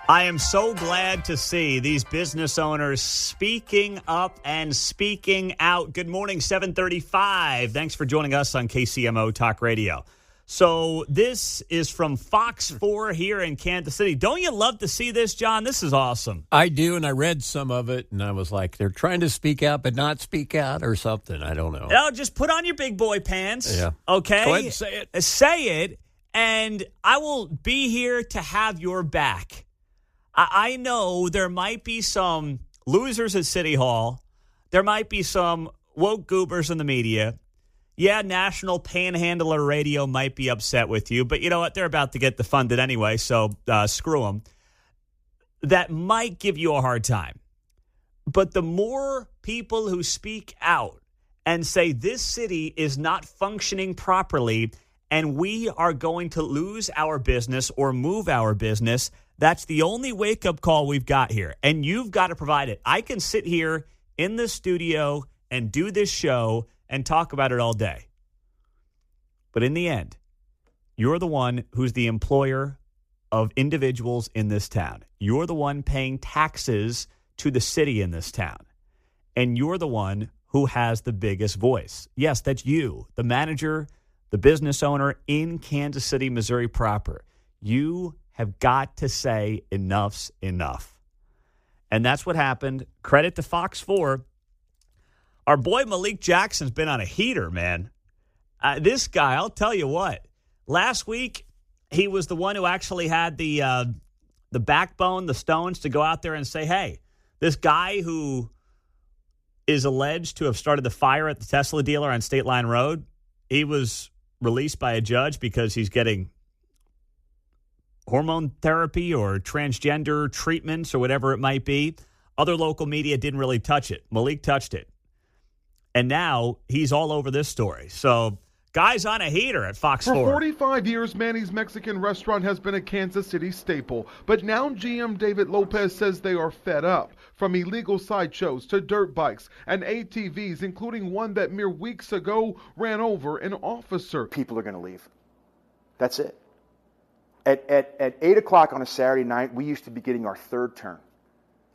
I am so glad to see these business owners speaking up and speaking out. Good morning, 735. Thanks for joining us on KCMO Talk Radio. So this is from Fox 4 here in Kansas City. Don't you love to see this, John? This is awesome. I do, and I read some of it, and I was like, they're trying to speak out but not speak out or something. I don't know. No, just put on your big boy pants. Yeah. Okay? Go ahead and say it. Say it, and I will be here to have your back. I know there might be some losers at City Hall. There might be some woke goobers in the media. Yeah, National Panhandler Radio might be upset with you, but you know what? They're about to get defunded anyway, so screw them. That might give you a hard time. But the more people who speak out and say this city is not functioning properly and we are going to lose our business or move our business, that's the only wake-up call we've got here, and you've got to provide it. I can sit here in the studio and do this show and talk about it all day. But in the end, you're the one who's the employer of individuals in this town. You're the one paying taxes to the city in this town. And you're the one who has the biggest voice. Yes, that's you, the manager, the business owner in Kansas City, Missouri proper. You have got to say enough's enough. And that's what happened. Credit to Fox 4. Our boy Malik Jackson's been on a heater, man. This guy, I'll tell you what. Last week, he was the one who actually had the backbone, the stones to go out there and say, hey, this guy who is alleged to have started the fire at the Tesla dealer on State Line Road, he was released by a judge because he's getting hormone therapy or transgender treatments or whatever it might be. Other local media didn't really touch it. Malik touched it. And now he's all over this story. So, guys on a heater at Fox 4. For 45 years, Manny's Mexican restaurant has been a Kansas City staple. But now GM David Lopez says they are fed up. From illegal sideshows to dirt bikes and ATVs, including one that mere weeks ago ran over an officer. People are going to leave. That's it. At 8 o'clock on a Saturday night, we used to be getting our third turn.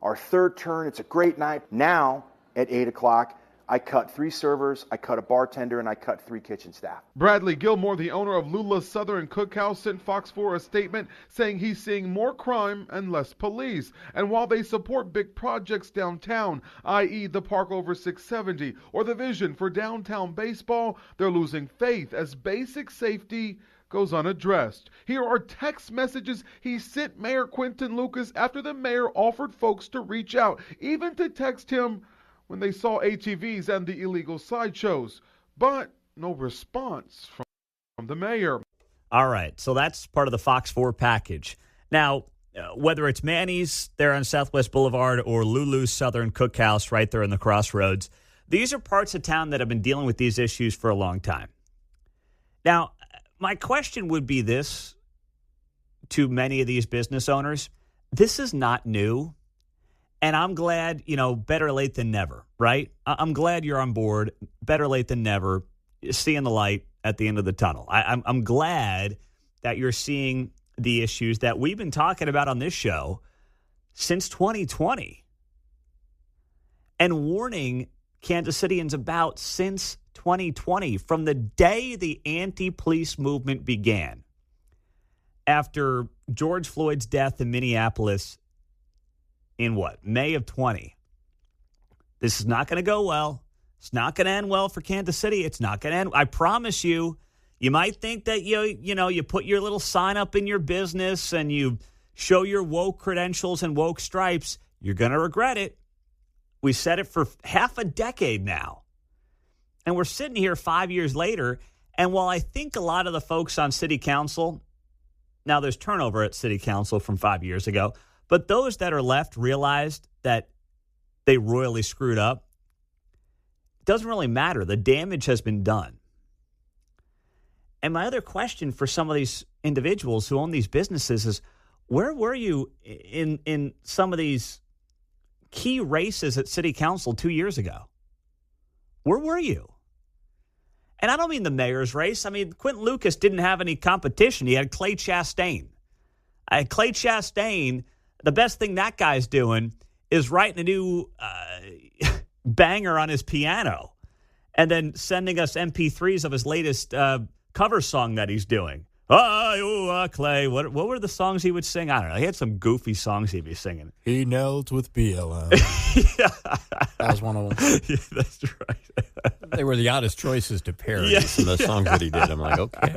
Our third turn, it's a great night. Now, at 8 o'clock, I cut 3 servers, I cut a bartender, and I cut 3 kitchen staff. Bradley Gilmore, the owner of Lula's Southern Cookhouse, sent Fox 4 a statement saying he's seeing more crime and less police. And while they support big projects downtown, i.e. the Park over 670 or the vision for downtown baseball, they're losing faith as basic safety goes unaddressed. Here are text messages he sent Mayor Quinton Lucas after the mayor offered folks to reach out, even to text him when they saw ATVs and the illegal sideshows. But no response from the mayor. All right, so that's part of the Fox 4 package. Now, whether it's Manny's there on Southwest Boulevard or Lulu's Southern Cookhouse right there in the crossroads, these are parts of town that have been dealing with these issues for a long time. Now, my question would be this to many of these business owners. This is not new, and I'm glad, better late than never, right? I'm glad you're on board. Better late than never, seeing the light at the end of the tunnel. I'm glad that you're seeing the issues that we've been talking about on this show since 2020 and warning Kansas Cityans about since 2020, from the day the anti-police movement began. After George Floyd's death in Minneapolis in May of 20. This is not going to go well. It's not going to end well for Kansas City. It's not going to end. I promise you. You might think that you put your little sign up in your business and you show your woke credentials and woke stripes. You're going to regret it. We said it for half a decade now. And we're sitting here 5 years later, and while I think a lot of the folks on city council, now there's turnover at city council from 5 years ago, but those that are left realized that they royally screwed up. It doesn't really matter. The damage has been done. And my other question for some of these individuals who own these businesses is, where were you in some of these key races at city council 2 years ago? Where were you? And I don't mean the mayor's race. I mean, Quinton Lucas didn't have any competition. He had Clay Chastain. Clay Chastain The best thing that guy's doing is writing a new banger on his piano and then sending us MP3s of his latest cover song that he's doing. Clay. What were the songs he would sing? I don't know. He had some goofy songs he'd be singing. He knelt with BLM. That was one of them. Yeah, that's right. They were the oddest choices to parody some of the songs that he did. I'm like, okay.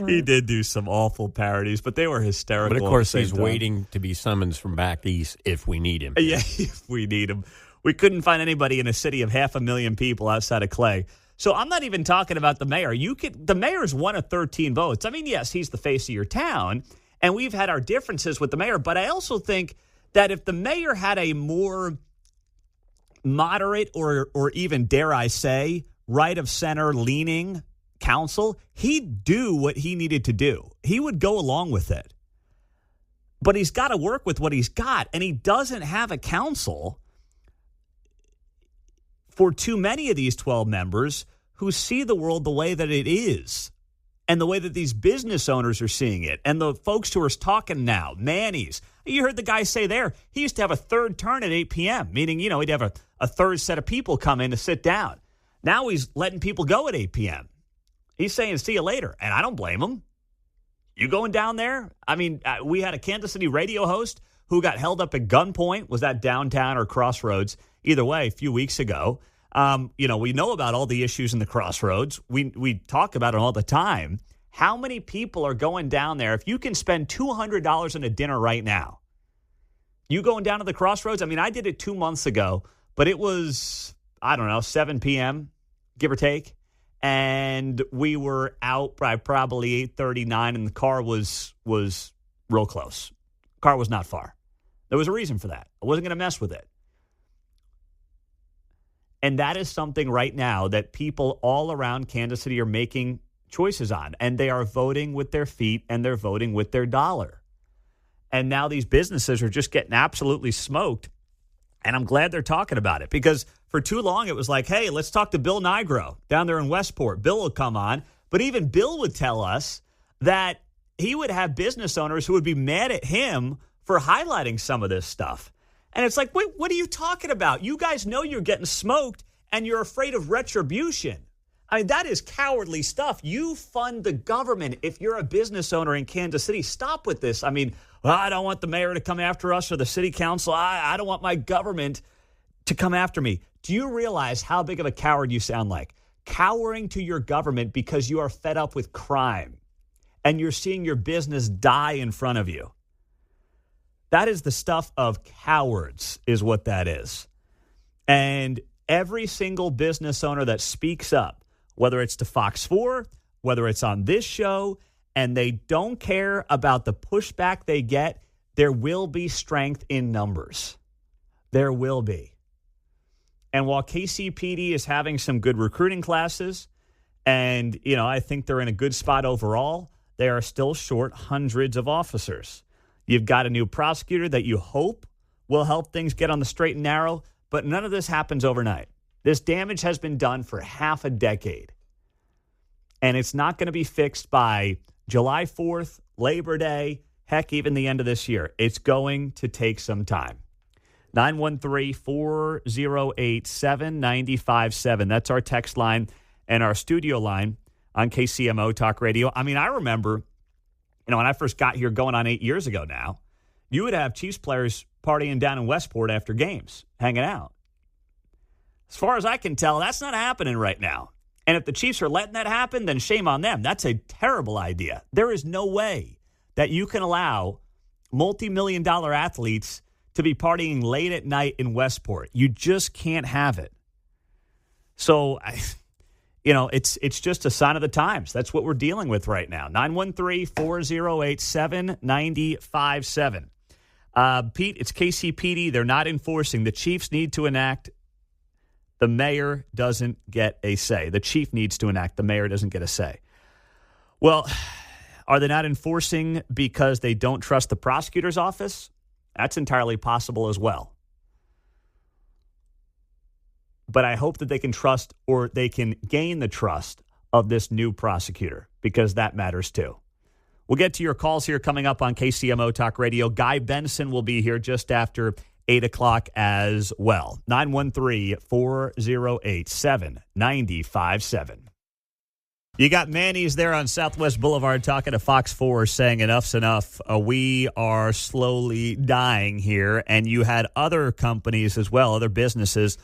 He did do some awful parodies, but they were hysterical. But, of course, he's waiting to be summoned from back east if we need him. Yeah, if we need him. We couldn't find anybody in a city of 500,000 people outside of Clay. So I'm not even talking about the mayor. The mayor's one of 13 votes. I mean, yes, he's the face of your town, and we've had our differences with the mayor. But I also think that if the mayor had a more moderate or even, dare I say, right-of-center leaning council, he'd do what he needed to do. He would go along with it. But he's got to work with what he's got, and he doesn't have a council for too many of these 12 members who see the world the way that it is and the way that these business owners are seeing it and the folks who are talking now, Manny's. You heard the guy say there, he used to have a third turn at 8 p.m., meaning, he'd have a third set of people come in to sit down. Now he's letting people go at 8 p.m. He's saying, see you later, and I don't blame him. You going down there? I mean, we had a Kansas City radio host who got held up at gunpoint. Was that downtown or Crossroads? Either way, a few weeks ago. We know about all the issues in the Crossroads. We talk about it all the time. How many people are going down there? If you can spend $200 on a dinner right now, you going down to the Crossroads? I mean, I did it 2 months ago, but it was, 7 p.m., give or take. And we were out by probably 8:39, and the car was real close. Car was not far. There was a reason for that. I wasn't going to mess with it. And that is something right now that people all around Kansas City are making choices on. And they are voting with their feet and they're voting with their dollar. And now these businesses are just getting absolutely smoked. And I'm glad they're talking about it because for too long it was like, hey, let's talk to Bill Nigro down there in Westport. Bill will come on. But even Bill would tell us that he would have business owners who would be mad at him for highlighting some of this stuff. And it's like, wait, what are you talking about? You guys know you're getting smoked and you're afraid of retribution. I mean, that is cowardly stuff. You fund the government if you're a business owner in Kansas City. Stop with this. I mean, I don't want the mayor to come after us or the city council. I don't want my government to come after me. Do you realize how big of a coward you sound like? Cowering to your government because you are fed up with crime and you're seeing your business die in front of you. That is the stuff of cowards, is what that is. And every single business owner that speaks up, whether it's to Fox 4, whether it's on this show, and they don't care about the pushback they get, there will be strength in numbers. There will be. And while KCPD is having some good recruiting classes, and, I think they're in a good spot overall, they are still short hundreds of officers. You've got a new prosecutor that you hope will help things get on the straight and narrow, but none of this happens overnight. This damage has been done for half a decade, and it's not going to be fixed by July 4th, Labor Day, heck, even the end of this year. It's going to take some time. 913-408-7957. That's our text line and our studio line on KCMO Talk Radio. I mean, I remember, when I first got here going on 8 years ago now, you would have Chiefs players partying down in Westport after games, hanging out. As far as I can tell, that's not happening right now. And if the Chiefs are letting that happen, then shame on them. That's a terrible idea. There is no way that you can allow multi-million-dollar athletes to be partying late at night in Westport. You just can't have it. So, it's just a sign of the times. That's what we're dealing with right now. 913-408-7957. Pete, it's KCPD. They're not enforcing. The Chiefs need to enact. The mayor doesn't get a say. The chief needs to enact. The mayor doesn't get a say. Well, are they not enforcing because they don't trust the prosecutor's office? That's entirely possible as well. But I hope that they can trust or they can gain the trust of this new prosecutor because that matters too. We'll get to your calls here coming up on KCMO Talk Radio. Guy Benson will be here just after 8 o'clock as well. 913-408-7957. You got Manny's there on Southwest Boulevard talking to Fox 4 saying enough's enough. We are slowly dying here. And you had other companies as well, other businesses.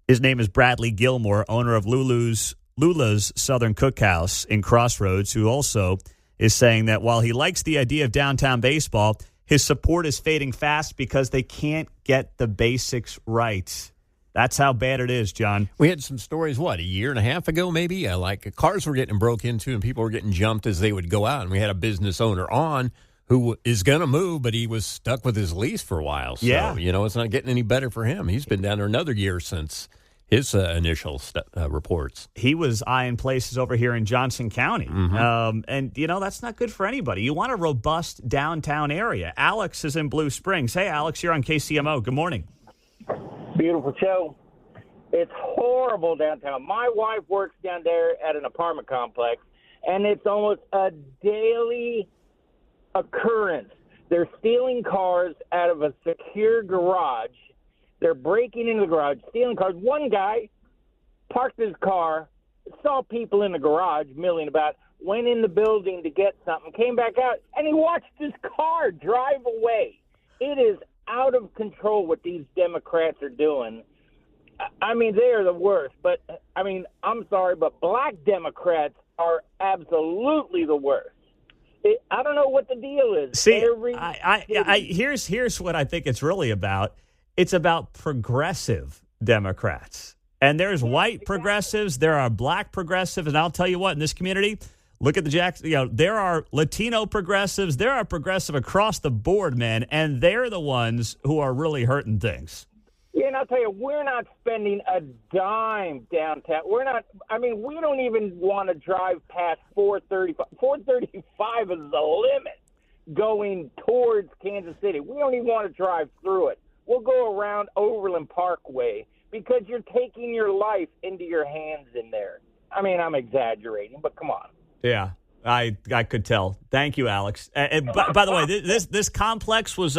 His name is Bradley Gilmore, owner of Lula's Southern Cookhouse in Crossroads, who also is saying that while he likes the idea of downtown baseball, his support is fading fast because they can't get the basics right. That's how bad it is, John. We had some stories, a year and a half ago maybe? Like cars were getting broke into and people were getting jumped as they would go out. And we had a business owner on who is going to move, but he was stuck with his lease for a while. So, it's not getting any better for him. He's been down there another year since his initial reports. He was eyeing places over here in Johnson County. Mm-hmm. And, that's not good for anybody. You want a robust downtown area. Alex is in Blue Springs. Hey, Alex, you're on KCMO. Good morning. Beautiful show. It's horrible downtown. My wife works down there at an apartment complex, and it's almost a daily occurrence. They're stealing cars out of a secure garage. They're breaking into the garage, stealing cars. One guy parked his car, saw people in the garage milling about, went in the building to get something, came back out, and he watched his car drive away. It is out of control what these Democrats are doing. I mean, they are the worst. But, I'm sorry, but black Democrats are absolutely the worst. I don't know what the deal is. See, here's what I think it's really about. It's about progressive Democrats. And there's white progressives, there are black progressives, and I'll tell you what, in this community, look at the Jackson, there are Latino progressives, there are progressive across the board, man, and they're the ones who are really hurting things. Yeah, and I'll tell you, we're not spending a dime downtown. We don't even want to drive past 435. 435 is the limit going towards Kansas City. We don't even want to drive through it. We'll go around Overland Parkway because you're taking your life into your hands in there. I'm exaggerating, but come on. Yeah, I could tell. Thank you, Alex. And by the way, this complex was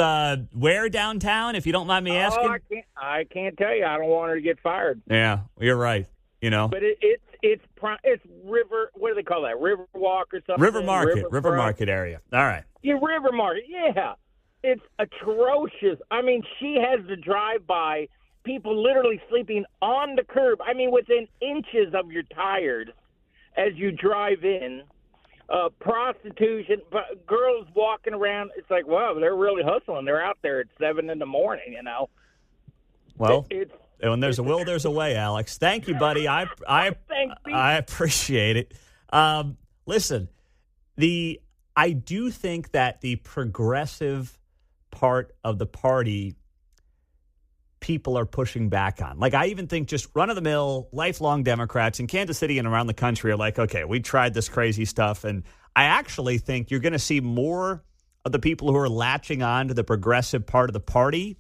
where downtown, if you don't mind me asking? I can't tell you. I don't want her to get fired. Yeah, you're right. But it's River. What do they call that? River Walk or something? River Market area. All right. Yeah, River Market. Yeah. It's atrocious. She has to drive by people literally sleeping on the curb. Within inches of your tires as you drive in. Prostitution, girls walking around. It's like, wow, they're really hustling. They're out there at 7 a.m. Well, when there's a will, there's a way, Alex. Thank you, buddy. I appreciate it. Listen, I do think that the progressive part of the party people are pushing back on. Like, I even think just run-of-the-mill, lifelong Democrats in Kansas City and around the country are like, okay, we tried this crazy stuff. And I actually think you're going to see more of the people who are latching on to the progressive part of the party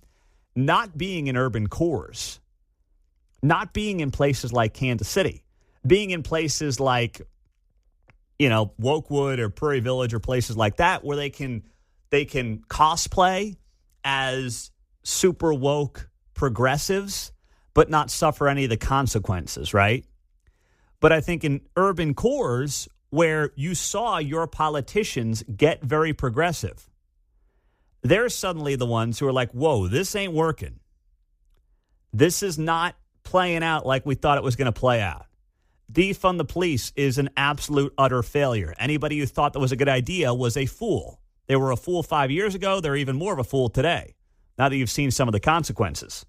not being in urban cores, not being in places like Kansas City, being in places like, Wokewood or Prairie Village or places like that where they can cosplay as super woke progressives, but not suffer any of the consequences, right? But I think in urban cores where you saw your politicians get very progressive, they're suddenly the ones who are like, whoa, this ain't working. This is not playing out like we thought it was going to play out. Defund the police is an absolute utter failure. Anybody who thought that was a good idea was a fool. They were a fool 5 years ago. They're even more of a fool today, now that you've seen some of the consequences.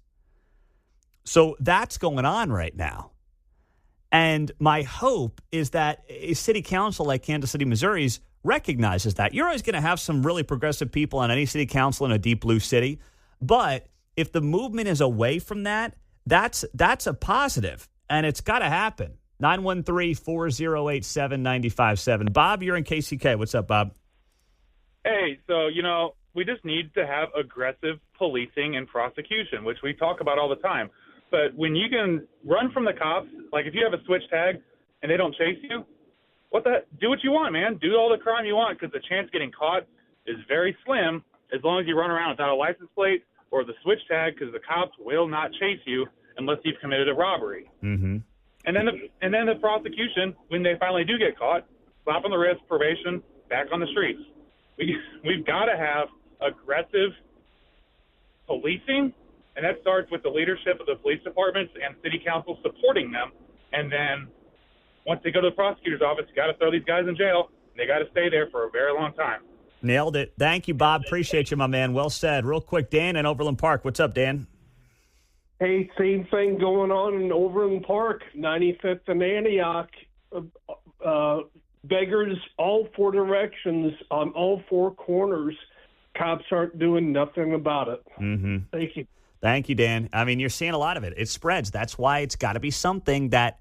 So that's going on right now. And my hope is that a city council like Kansas City, Missouri's recognizes that. You're always going to have some really progressive people on any city council in a deep blue city. But if the movement is away from that, that's a positive. And it's got to happen. 913-408-7957. Bob, you're in KCK. What's up, Bob? Hey, so, we just need to have aggressive policing and prosecution, which we talk about all the time. But when you can run from the cops, like if you have a switch tag and they don't chase you, Do what you want, man. Do all the crime you want, because the chance of getting caught is very slim as long as you run around without a license plate or the switch tag, because the cops will not chase you unless you've committed a robbery. Mm-hmm. And then the prosecution, when they finally do get caught, slap on the wrist, probation, back on the streets. We've got to have aggressive policing, and that starts with the leadership of the police departments and city council supporting them. And then once they go to the prosecutor's office, you got to throw these guys in jail. They got to stay there for a very long time. Nailed it. Thank you, Bob. Appreciate you, my man. Well said. Real quick, Dan in Overland Park. What's up, Dan? Hey, same thing going on in Overland Park, 95th and Antioch. Beggars all four directions on all four corners. Cops aren't doing nothing about it. Mm-hmm. Thank you. Thank you, Dan. I mean, you're seeing a lot of it. It spreads. That's why it's got to be something that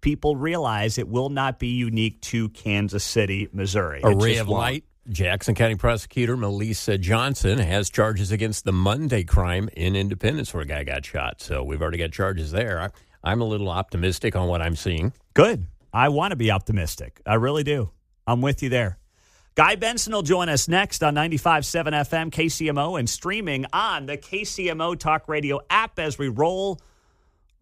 people realize it will not be unique to Kansas City, Missouri. A ray of light. Jackson County Prosecutor Melissa Johnson has charges against the Monday crime in Independence where a guy got shot. So we've already got charges there. I'm a little optimistic on what I'm seeing. Good. I want to be optimistic. I really do. I'm with you there. Guy Benson will join us next on 95.7 FM, KCMO, and streaming on the KCMO Talk Radio app as we roll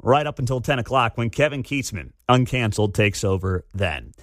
right up until 10 o'clock when Kevin Kietzman, uncanceled, takes over then.